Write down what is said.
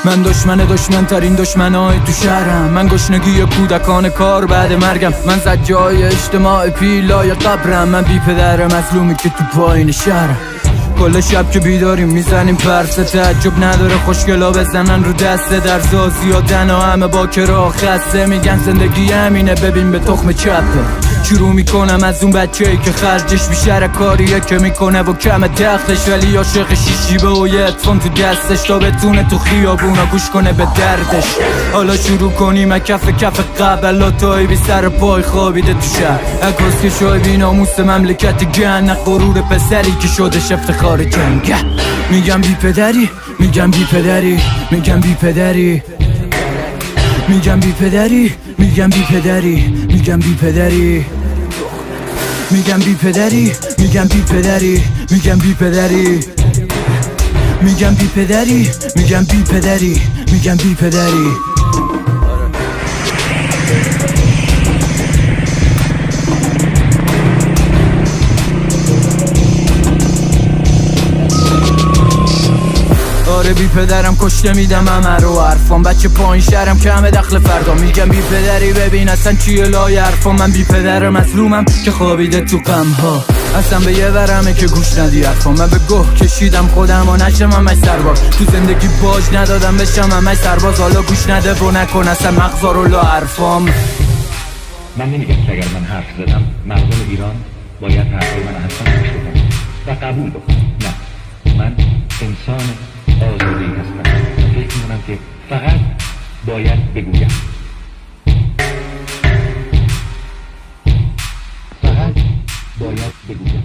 من دشمن ترین دشمنای تو شهرم. من گشنگی کودکان کار بعد مرگم. من زجای اجتماع پیلای قبرم. من بی پدر مظلومی که تو پایین شهرم. کل شب که بیداریم میزنیم پرسه. تعجب نداره خوشگلا بزنن رو دسته. در زیادن و همه با کرا خسته. میگن زندگی همینه ببین به تخم چپه. شروع میکنم از اون بچه‌ای که خرجش بیشتر کاریه که میکنه و کم تختش، ولی عاشق شیشیبه و یه اتفان تو دستش تا بتونه تو خیابونا گوش کنه به دردش. حالا شروع کنیم کف قبل تایی بی سر پای خوابیده تو شهر. عکاس که شای بی ناموس مملکت گن، نه غرور پسری که شدش افتخار جنگ. میگم بی پدری، میگم بی پدری، میگم بی پدری، میگم بی پدری، میگم بی پدری، میگم بی پدری، میگم بی پدری، میگم بی پدری، میگم بی پدری، میگم بی پدری، میگم بی پدری، میگم بی پدری. آره بی پدرم کشته میدم همه رو حرفام. بچه پایین شهرم که همه دخل فردا. میگم بی پدری ببین اصلا چیه لای حرفام. من بی پدر مظلومم که خوابیده تو غمها. اصلا به یه ورمه که گوش ندی حرفام. من به گوه کشیدم خودم و نشم همش سرباز. تو زندگی باج ندادم بشم همش سرباز. حالا گوش نده و نکن اصلا مغزا رو لا حرفام. من نمیگم که اگر من حرف زدم مردم ایران باید حرفای من حتما گوش بدن و قبول بکنم. نه، من انسان آزادی هستم و فکر میکنم که فقط باید بگویم، فقط باید بگویم.